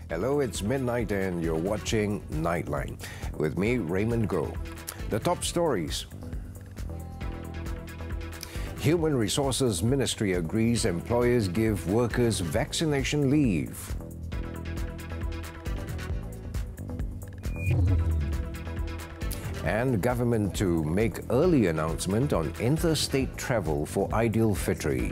Hello, it's midnight and you're watching Nightline. With me, Raymond. The top stories. Human Resources Ministry agrees employers give workers vaccination leave. And government to make early announcement on interstate travel for Aidilfitri.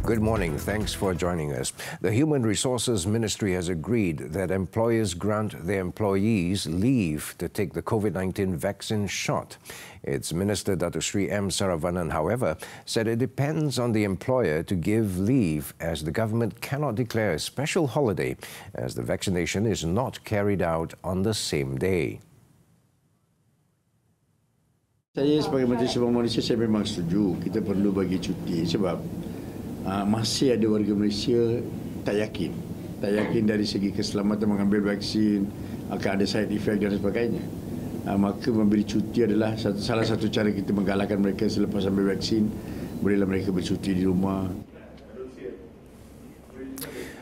Good morning. Thanks for joining us. The Human Resources Ministry has agreed that employers grant their employees leave to take the COVID-19 vaccine shot. Its Minister Datuk Sri M. Saravanan, however, said it depends on the employer to give leave as the government cannot declare a special holiday as the vaccination is not carried out on the same day. Saya sebagai Menteri Sumber Manusia, saya memang setuju kita perlu bagi cuti sebab masih ada warga Malaysia tak yakin dari segi keselamatan mengambil vaksin, akan ada side effect dan sebagainya. Maka memberi cuti adalah salah satu cara kita menggalakkan mereka selepas ambil vaksin, bolehlah mereka bercuti di rumah.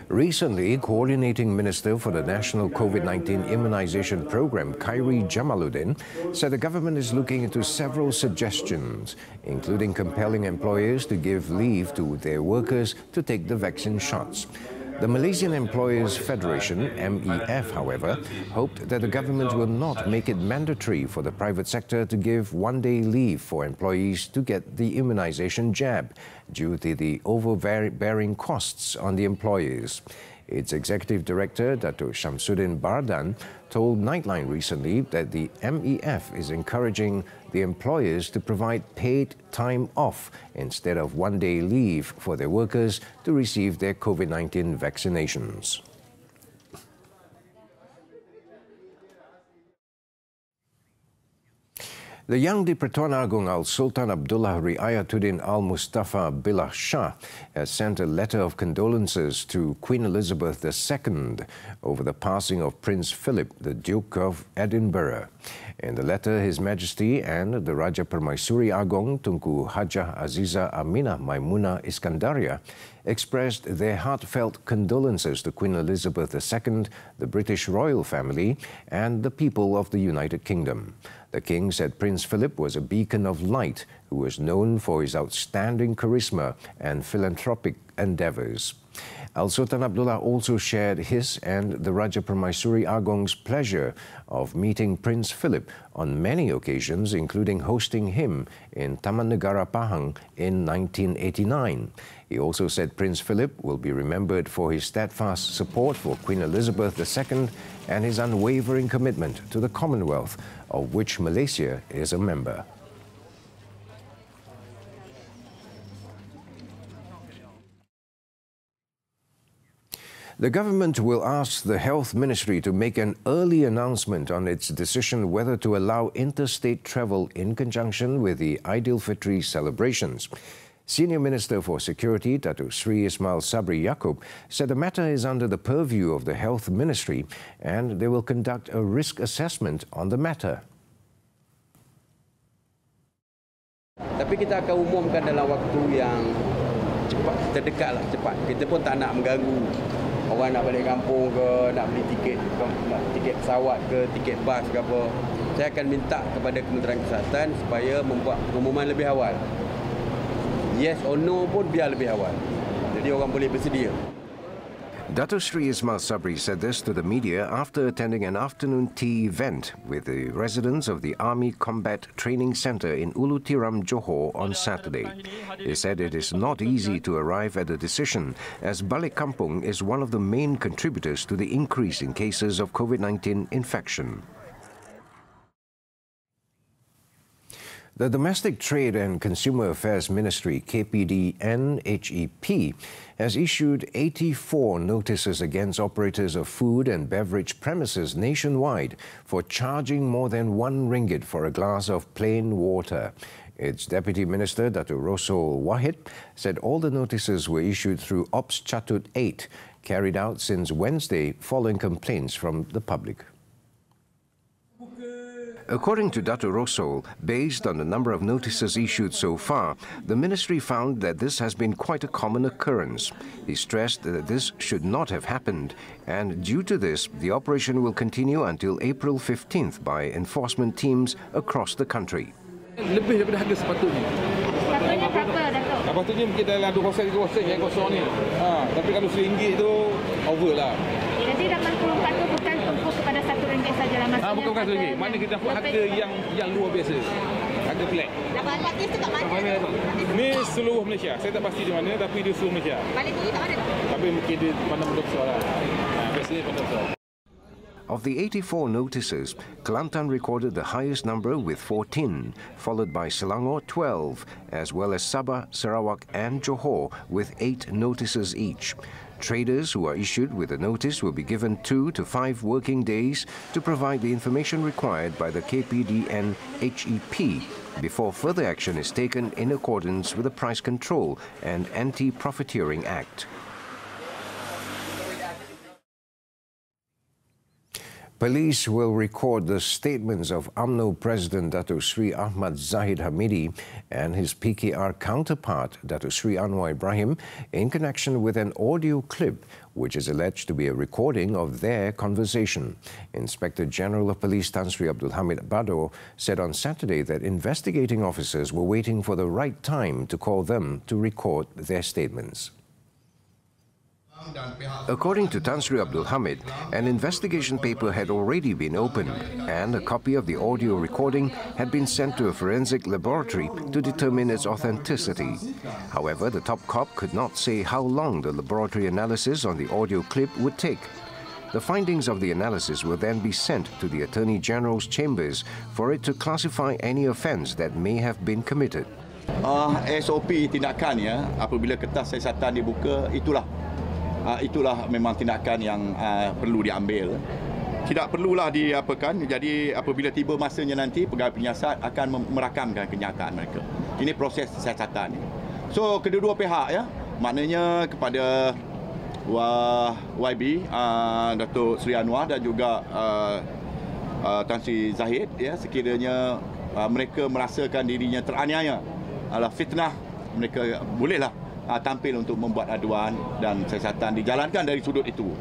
Recently, Coordinating Minister for the National COVID-19 Immunization Program, Khairi Jamaluddin, said the government is looking into several suggestions, including compelling employers to give leave to their workers to take the vaccine shots. The Malaysian Employers Federation, MEF, however, hoped that the government will not make it mandatory for the private sector to give one-day leave for employees to get the immunization jab due to the overbearing costs on the employers. Its Executive Director, Dato' Shamsuddin Bardan, told Nightline recently that the MEF is encouraging the employers to provide paid time off instead of one-day leave for their workers to receive their COVID-19 vaccinations. The Yang di-Pertuan Agong Al-Sultan Abdullah Riayatuddin Al-Mustafa Billah Shah has sent a letter of condolences to Queen Elizabeth II over the passing of Prince Philip, the Duke of Edinburgh. In the letter, His Majesty and the Raja Permaisuri Agong Tunku Hajah Aziza Aminah Maimuna Iskandaria expressed their heartfelt condolences to Queen Elizabeth II, the British royal family, and the people of the United Kingdom. The King said Prince Philip was a beacon of light who was known for his outstanding charisma and philanthropic endeavours. Al-Sultan Abdullah also shared his and the Raja Permaisuri Agong's pleasure of meeting Prince Philip on many occasions, including hosting him in Taman Negara Pahang in 1989. He also said Prince Philip will be remembered for his steadfast support for Queen Elizabeth II and his unwavering commitment to the Commonwealth, of which Malaysia is a member. The government will ask the Health Ministry to make an early announcement on its decision whether to allow interstate travel in conjunction with the Aidilfitri celebrations. Senior Minister for Security, Datuk Sri Ismail Sabri Yaakob, said the matter is under the purview of the Health Ministry and they will conduct a risk assessment on the matter. Tapi kita akan umumkan dalam waktu yang cepat, terdekatlah, cepat. Kita pun tak nak mengganggu orang nak balik kampung ke, nak beli tiket pesawat ke, tiket bas ke apa. Saya akan minta kepada Kementerian Kesihatan supaya membuat pengumuman lebih awal. Yes or no pun biar lebih awal. Jadi orang boleh bersedia. Datuk Sri Ismail Sabri said this to the media after attending an afternoon tea event with the residents of the Army Combat Training Centre in Ulu Tiram, Johor on Saturday. He said it is not easy to arrive at a decision as Balik Kampung is one of the main contributors to the increase in cases of COVID-19 infection. The Domestic Trade and Consumer Affairs Ministry, KPDNHEP, has issued 84 notices against operators of food and beverage premises nationwide for charging more than RM1 for a glass of plain water. Its Deputy Minister, Dato' Rosul Wahid, said all the notices were issued through Ops Chatut 8, carried out since Wednesday following complaints from the public. According to Dato' Rosol, based on the number of notices issued so far, the ministry found that this has been quite a common occurrence. He stressed that this should not have happened, and due to this, the operation will continue until April 15th by enforcement teams across the country. Lebih daripada harga sepatutnya. Sepatutnya berapa, Dato'? Sepatutnya mungkin dalam 2% yang kosong ni. Tapi kalau RM1 tu over lah. Jadi 84 tu bukan tumpu kepada RM1 sajalah maksudnya. Bukan RM1. Mana kita dapat harga yang luar biasa. Harga flat. Dapat patis tu kat mana? Ni seluruh Malaysia. Saya tak pasti di mana tapi dia seluruh Malaysia. Balik ni kat mana? Tapi mungkin dia pandang besar lah. Biasanya pandang besar. Of the 84 notices, Kelantan recorded the highest number with 14, followed by Selangor 12, as well as Sabah, Sarawak and Johor with 8 notices each. Traders who are issued with a notice will be given 2 to 5 working days to provide the information required by the KPDNHEP before further action is taken in accordance with the Price Control and Anti-Profiteering Act. Police will record the statements of UMNO President Dato' Sri Ahmad Zahid Hamidi and his PKR counterpart Dato' Sri Anwar Ibrahim in connection with an audio clip which is alleged to be a recording of their conversation. Inspector General of Police Tan Sri Abdul Hamid Bado said on Saturday that investigating officers were waiting for the right time to call them to record their statements. According to Tan Sri Abdul Hamid, an investigation paper had already been opened and a copy of the audio recording had been sent to a forensic laboratory to determine its authenticity. However, the top cop could not say how long the laboratory analysis on the audio clip would take. The findings of the analysis will then be sent to the Attorney General's chambers for it to classify any offence that may have been committed. SOP tindakan ya, apabila kertas siasatan dibuka, itulah memang tindakan yang perlu diambil. Tidak perlulah diapakan. Jadi apabila tiba masanya nanti pegawai penyiasat akan merakamkan kenyataan mereka. Ini proses siasatan. So kedua-dua pihak ya, maknanya kepada YB Dato' Sri Anwar dan juga Tan Sri Zahid ya, sekiranya mereka merasakan dirinya teraniaya, fitnah, mereka bolehlah tampil untuk membuat aduan dan siasatan dijalankan dari sudut itu.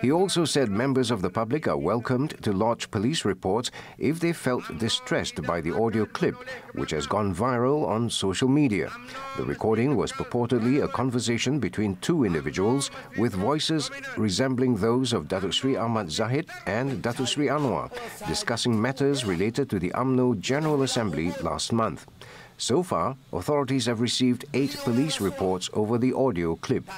He also said members of the public are welcomed to lodge police reports if they felt distressed by the audio clip, which has gone viral on social media. The recording was purportedly a conversation between two individuals with voices resembling those of Dato' Sri Ahmad Zahid and Dato' Sri Anwar, discussing matters related to the UMNO General Assembly last month. So far, authorities have received 8 police reports over the audio clip.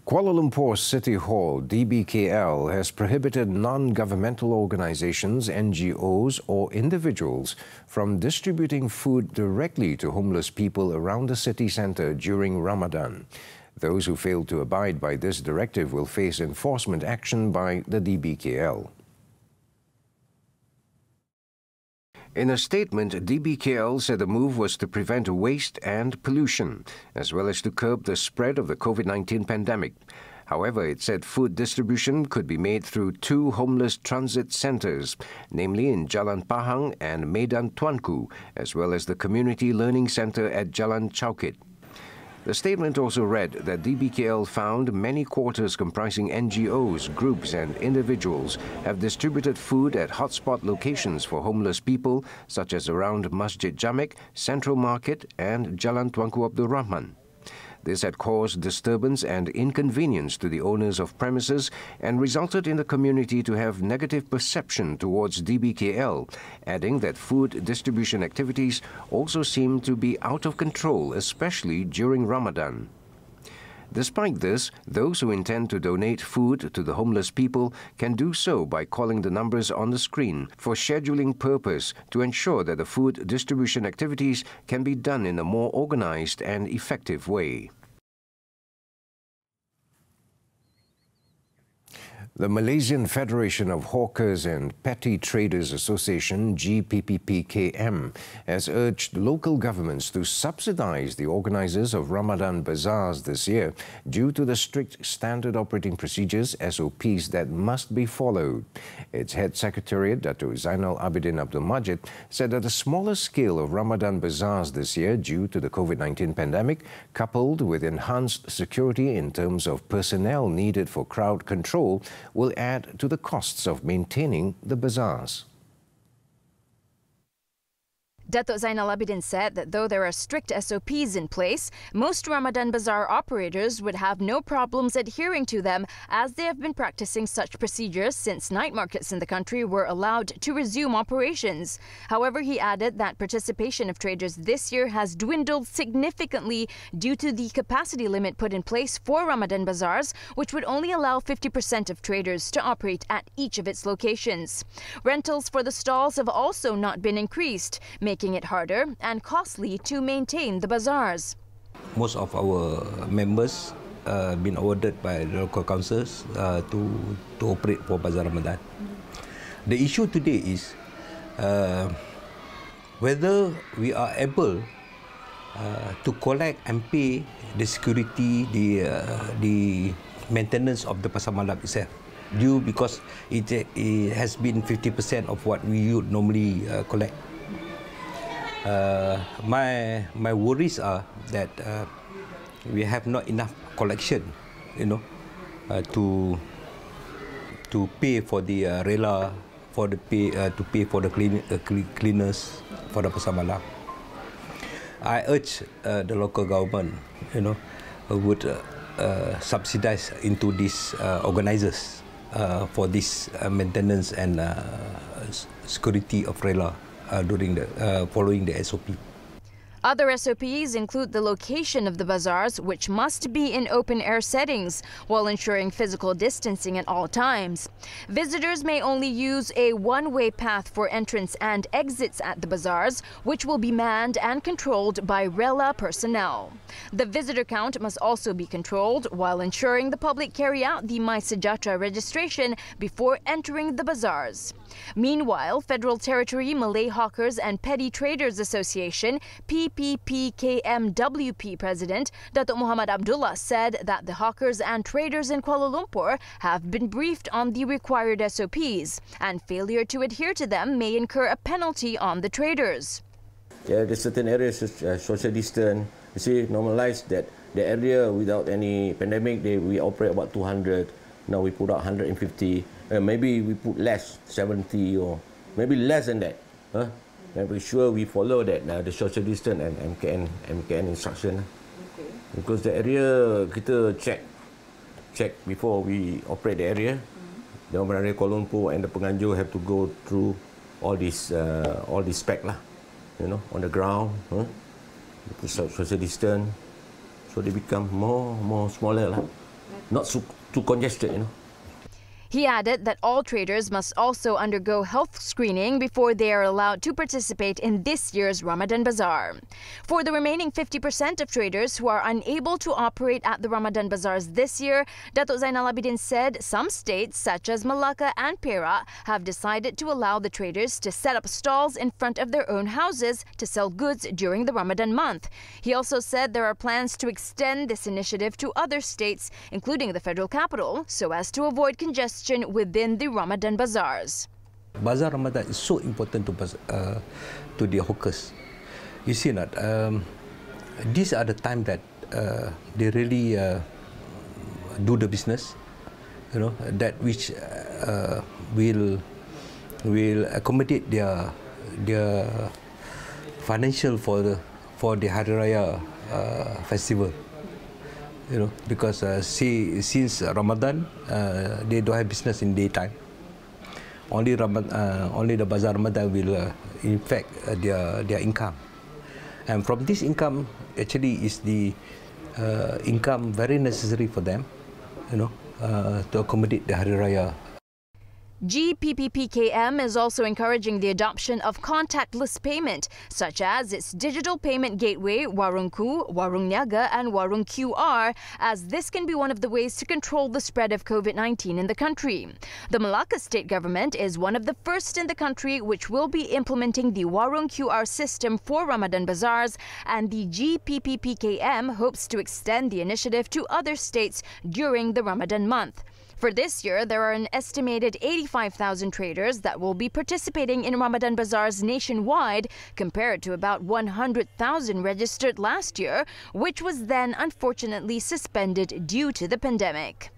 Kuala Lumpur City Hall, DBKL, has prohibited non-governmental organizations, NGOs or individuals from distributing food directly to homeless people around the city centre during Ramadan. Those who fail to abide by this directive will face enforcement action by the DBKL. In a statement, DBKL said the move was to prevent waste and pollution, as well as to curb the spread of the COVID-19 pandemic. However, it said food distribution could be made through 2 homeless transit centres, namely in Jalan Pahang and Medan Tuanku, as well as the Community Learning Centre at Jalan Chaukit. The statement also read that DBKL found many quarters comprising NGOs, groups and individuals have distributed food at hotspot locations for homeless people, such as around Masjid Jamek, Central Market and Jalan Tuanku Abdul Rahman. This had caused disturbance and inconvenience to the owners of premises and resulted in the community to have negative perception towards DBKL, adding that food distribution activities also seem to be out of control, especially during Ramadan. Despite this, those who intend to donate food to the homeless people can do so by calling the numbers on the screen for scheduling purpose to ensure that the food distribution activities can be done in a more organized and effective way. The Malaysian Federation of Hawkers and Petty Traders Association, GPPPKM, has urged local governments to subsidise the organisers of Ramadan Bazaars this year due to the strict standard operating procedures (SOPs) that must be followed. Its head secretariat, Dato' Zainal Abidin Abdul Majid, said that a smaller scale of Ramadan Bazaars this year due to the COVID-19 pandemic, coupled with enhanced security in terms of personnel needed for crowd control, will add to the costs of maintaining the bazaars. Dato' Zainal Abidin said that though there are strict SOPs in place, most Ramadan Bazaar operators would have no problems adhering to them, as they have been practicing such procedures since night markets in the country were allowed to resume operations. However, he added that participation of traders this year has dwindled significantly due to the capacity limit put in place for Ramadan Bazaars, which would only allow 50% of traders to operate at each of its locations. Rentals for the stalls have also not been increased, making it harder and costly to maintain the bazaars. Most of our members been awarded by the local councils to operate for Bazaar Ramadan. The issue today is whether we are able to collect and pay the security, the maintenance of the Pasar Malam itself, due because it has been 50% of what we would normally collect. My worries are that we have not enough collection, to pay for the rela, to pay for the cleaners for the Pasar Malam. I urge the local government, would subsidise into these organisers for this maintenance and security of rela during following the SOP. Other SOPs include the location of the bazaars, which must be in open-air settings, while ensuring physical distancing at all times. Visitors may only use a one-way path for entrance and exits at the bazaars, which will be manned and controlled by rela personnel. The visitor count must also be controlled, while ensuring the public carry out the My Sejahtera registration before entering the bazaars. Meanwhile, Federal Territory Malay Hawkers and Petty Traders Association, PPPKMWP President Datuk Muhammad Abdullah said that the hawkers and traders in Kuala Lumpur have been briefed on the required SOPs, and failure to adhere to them may incur a penalty on the traders. Yeah, there's certain areas social distance. You see, normalized that the area without any pandemic, we operate about 200. Now we put out 150. Maybe we put less, 70 or maybe less than that. And be sure we follow that the social distance and MKN instruction. Okay. Because the area kita check before we operate the area. The area Kuala Lumpur and the penganjur have to go through all this spec lah, on the ground. Social distance, so they become more smaller lah, not too congested, He added that all traders must also undergo health screening before they are allowed to participate in this year's Ramadan Bazaar. For the remaining 50% of traders who are unable to operate at the Ramadan Bazaars this year, Dato' Zainal Abidin said some states such as Malacca and Perak have decided to allow the traders to set up stalls in front of their own houses to sell goods during the Ramadan month. He also said there are plans to extend this initiative to other states, including the federal capital, so as to avoid congestion within the Ramadan bazaars. Bazaar Ramadan is so important to the hawkers. You see that these are the time that they really do the business, that which will accommodate their financial for the Hari Raya festival. Because since Ramadan, they don't have business in daytime. Only the Bazaar Ramadan will infect their income. And from this income, actually, is the income very necessary for them, to accommodate the Hari Raya. GPPKM is also encouraging the adoption of contactless payment, such as its digital payment gateway Warungku, Warung Niaga and Warung QR, as this can be one of the ways to control the spread of COVID-19 in the country. The Malacca state government is one of the first in the country which will be implementing the Warung QR system for Ramadan Bazaars, and the GPPKM hopes to extend the initiative to other states during the Ramadan month. For this year, there are an estimated 85,000 traders that will be participating in Ramadan Bazaars nationwide, compared to about 100,000 registered last year, which was then unfortunately suspended due to the pandemic.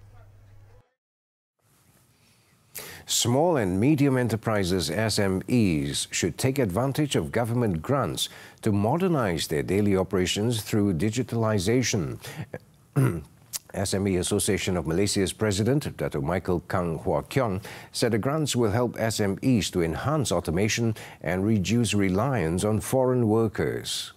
Small and medium enterprises, SMEs, should take advantage of government grants to modernize their daily operations through digitalization. SME Association of Malaysia's President, Dr. Michael Kang Hua Kiong, said the grants will help SMEs to enhance automation and reduce reliance on foreign workers.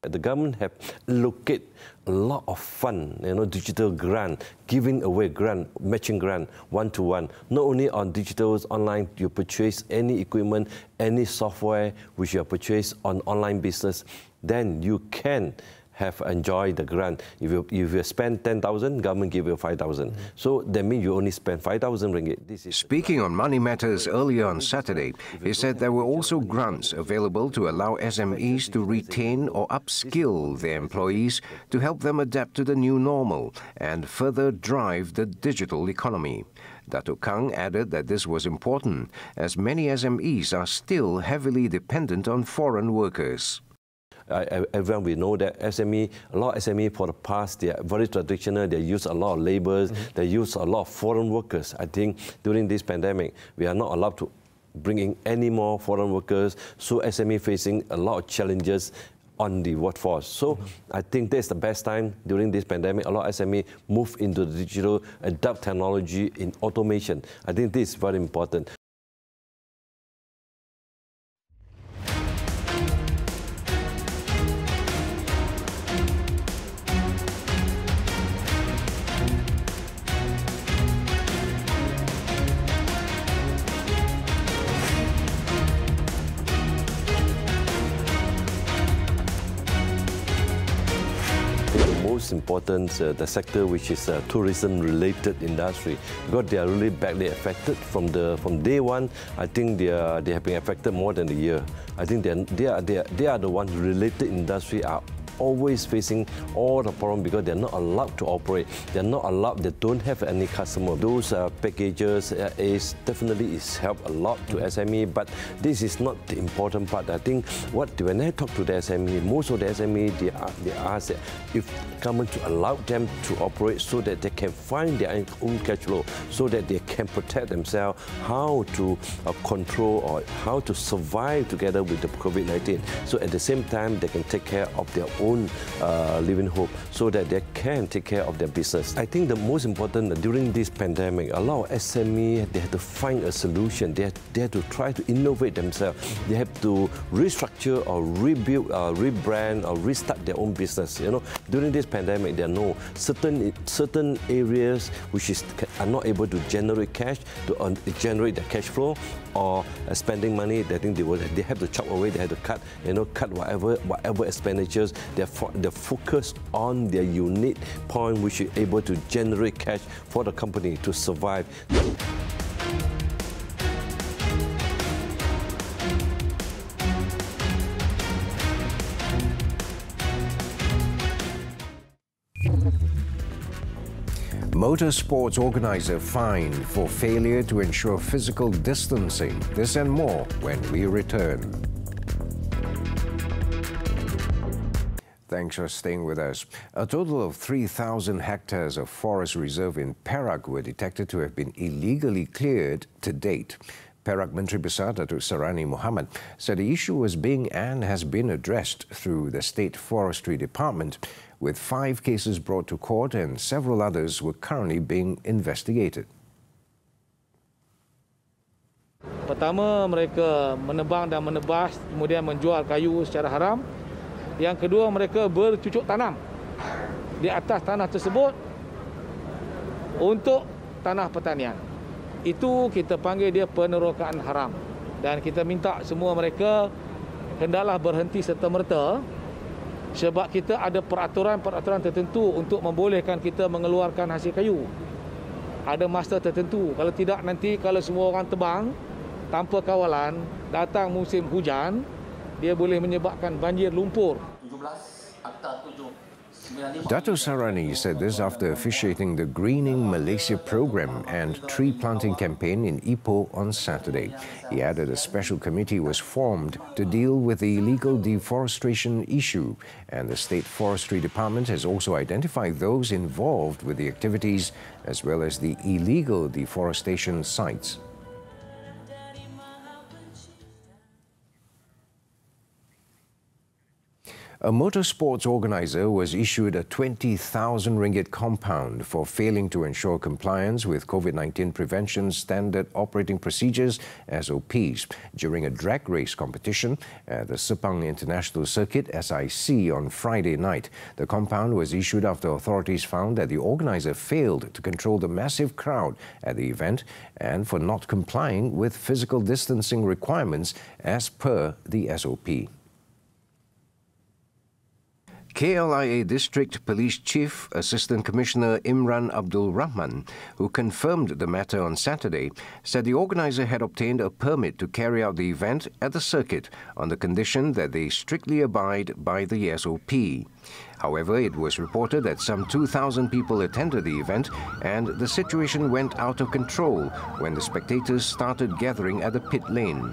The government have allocated a lot of fund, digital grant, giving away grant, matching grant, one-to-one. Not only on digitals, online, you purchase any equipment, any software which you have purchased on online business, then you can have enjoyed the grant. If you spend 10,000, government give you 5,000. So that means you only spend 5,000 ringgit. Speaking on Money Matters earlier on Saturday, he said there were also grants available to allow SMEs to retain or upskill their employees to help them adapt to the new normal and further drive the digital economy. Dato' Kang added that this was important, as many SMEs are still heavily dependent on foreign workers. Everyone we know that SME, a lot of SME for the past, they are very traditional, they use a lot of labours, they use a lot of foreign workers. I think during this pandemic, we are not allowed to bring in any more foreign workers, so SME facing a lot of challenges on the workforce. So I think that's the best time during this pandemic. A lot of SME move into the digital, adopt technology in automation. I think this is very important. Most important, the sector which is tourism-related industry, because they are really badly affected from day one. I think they have been affected more than a year. I think they are the ones related industry are always facing all the problem because they're not allowed to operate. They're not allowed. They don't have any customer. Those packages definitely help a lot to SME, but this is not the important part. I think when I talk to the SME, most of the SME they ask if government to allow them to operate so that they can find their own cash flow, so that they can protect themselves, how to control or how to survive together with the COVID-19. So at the same time, they can take care of their own living hope, so that they can take care of their business. I think the most important during this pandemic, a lot of SME, they have to find a solution. They have to try to innovate themselves. They have to restructure or rebuild, rebrand or restart their own business. During this pandemic, there are no certain areas which are not able to generate cash, to generate the cash flow or spending money. I think they have to chop away. They have to cut whatever expenditures. They're focused on their unique point which is able to generate cash for the company to survive. Motorsports organizer fined for failure to ensure physical distancing. This and more when we return. Thanks for staying with us. A total of 3,000 hectares of forest reserve in Perak were detected to have been illegally cleared to date. Perak Menteri Besar Datuk Saravanan Muhammad said the issue was being and has been addressed through the State Forestry Department, with 5 cases brought to court and several others were currently being investigated. Pertama, mereka menebang dan menebas, kemudian menjual kayu secara haram. Yang kedua, mereka bercucuk tanam di atas tanah tersebut untuk tanah pertanian. Itu kita panggil dia penerokaan haram. Dan kita minta semua mereka hendaklah berhenti serta-merta sebab kita ada peraturan-peraturan tertentu untuk membolehkan kita mengeluarkan hasil kayu. Ada masa tertentu. Kalau tidak nanti kalau semua orang tebang tanpa kawalan, datang musim hujan, dia boleh menyebabkan banjir lumpur. Dato' Sarani said this after officiating the Greening Malaysia program and tree planting campaign in Ipoh on Saturday. He added a special committee was formed to deal with the illegal deforestation issue, and the State Forestry Department has also identified those involved with the activities as well as the illegal deforestation sites. A motorsports organizer was issued a 20,000 ringgit compound for failing to ensure compliance with COVID-19 prevention standard operating procedures (SOPs) during a drag race competition at the Sepang International Circuit on Friday night. The compound was issued after authorities found that the organizer failed to control the massive crowd at the event and for not complying with physical distancing requirements as per the SOP. KLIA District Police Chief Assistant Commissioner Imran Abdul Rahman, who confirmed the matter on Saturday, said the organizer had obtained a permit to carry out the event at the circuit on the condition that they strictly abide by the SOP. However, it was reported that some 2,000 people attended the event and the situation went out of control when the spectators started gathering at the pit lane.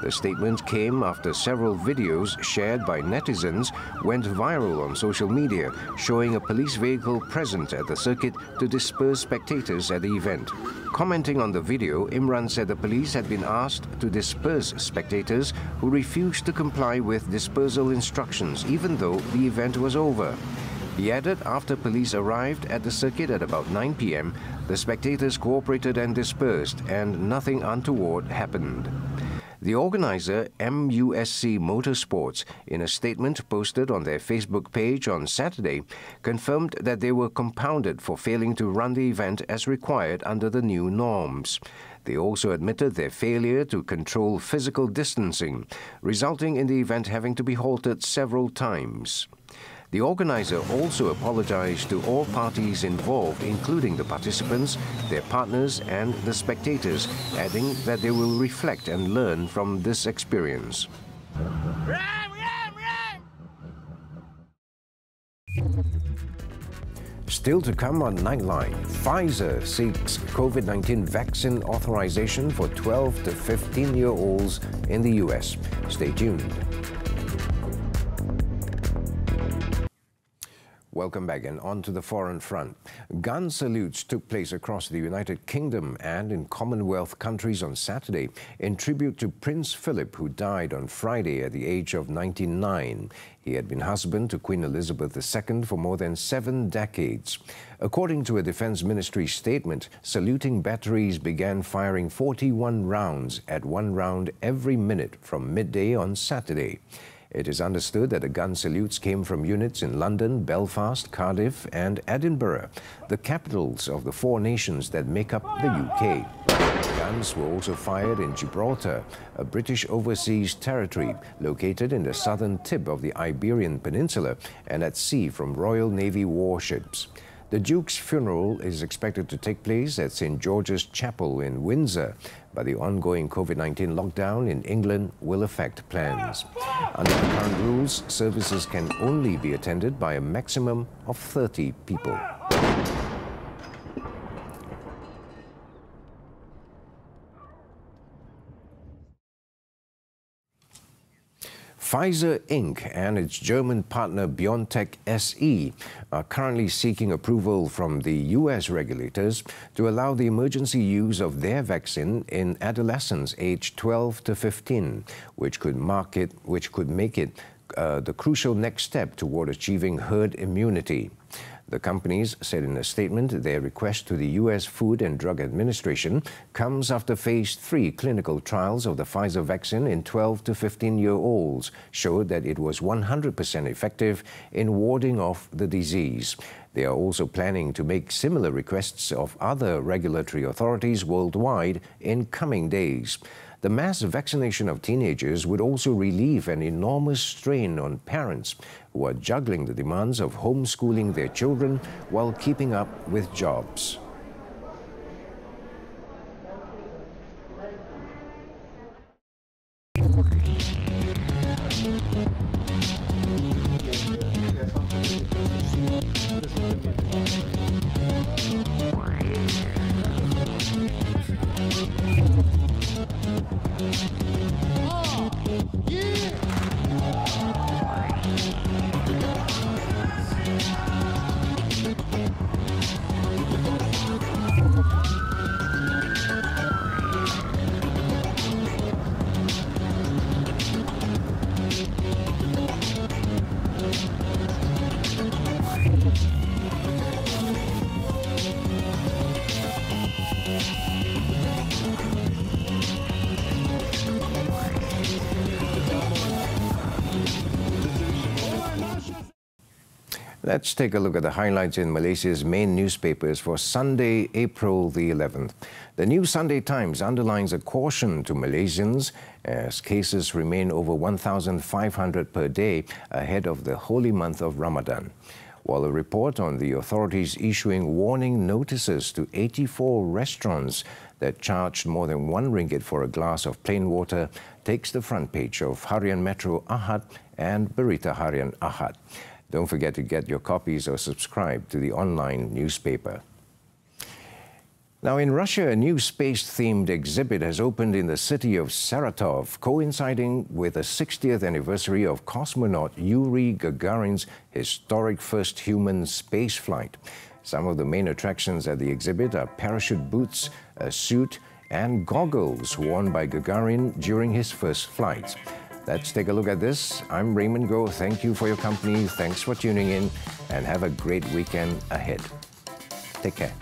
The statement came after several videos shared by netizens went viral on social media, showing a police vehicle present at the circuit to disperse spectators at the event. Commenting on the video, Imran said the police had been asked to disperse spectators who refused to comply with dispersal instructions, even though the event was over. He added after police arrived at the circuit at about 9 p.m, the spectators cooperated and dispersed, and nothing untoward happened. The organizer, MUSC Motorsports, in a statement posted on their Facebook page on Saturday, confirmed that they were compounded for failing to run the event as required under the new norms. They also admitted their failure to control physical distancing, resulting in the event having to be halted several times. The organizer also apologized to all parties involved, including the participants, their partners and the spectators, adding that they will reflect and learn from this experience. Still to come on Nightline, Pfizer seeks COVID-19 vaccine authorization for 12 to 15-year-olds in the US. Stay tuned. Welcome back, and on to the foreign front. Gun salutes took place across the United Kingdom and in Commonwealth countries on Saturday in tribute to Prince Philip, who died on Friday at the age of 99. He had been husband to Queen Elizabeth II for more than 7 decades. According to a Defence Ministry statement, saluting batteries began firing 41 rounds at 1 round every minute from midday on Saturday. It is understood that the gun salutes came from units in London, Belfast, Cardiff and Edinburgh, the capitals of the 4 nations that make up the UK. Guns were also fired in Gibraltar, a British overseas territory located in the southern tip of the Iberian Peninsula and at sea from Royal Navy warships. The Duke's funeral is expected to take place at St. George's Chapel in Windsor, but the ongoing COVID-19 lockdown in England will affect plans. Under the current rules, services can only be attended by a maximum of 30 people. Pfizer Inc. and its German partner Biontech SE are currently seeking approval from the US regulators to allow the emergency use of their vaccine in adolescents aged 12 to 15, which could make it the crucial next step toward achieving herd immunity. The companies said in a statement their request to the U.S. Food and Drug Administration comes after Phase 3 clinical trials of the Pfizer vaccine in 12 to 15-year-olds showed that it was 100% effective in warding off the disease. They are also planning to make similar requests of other regulatory authorities worldwide in coming days. The mass vaccination of teenagers would also relieve an enormous strain on parents who are juggling the demands of homeschooling their children while keeping up with jobs. Let's take a look at the highlights in Malaysia's main newspapers for Sunday, April the 11th. The New Sunday Times underlines a caution to Malaysians as cases remain over 1,500 per day ahead of the holy month of Ramadan, while a report on the authorities issuing warning notices to 84 restaurants that charged more than RM1 for a glass of plain water takes the front page of Harian Metro Ahad and Berita Harian Ahad. Don't forget to get your copies or subscribe to the online newspaper. Now, in Russia, a new space-themed exhibit has opened in the city of Saratov, coinciding with the 60th anniversary of cosmonaut Yuri Gagarin's historic first human space flight. Some of the main attractions at the exhibit are parachute boots, a suit, and goggles worn by Gagarin during his first flights. Let's take a look at this. I'm Raymond Go. Thank you for your company. Thanks for tuning in, and have a great weekend ahead. Take care.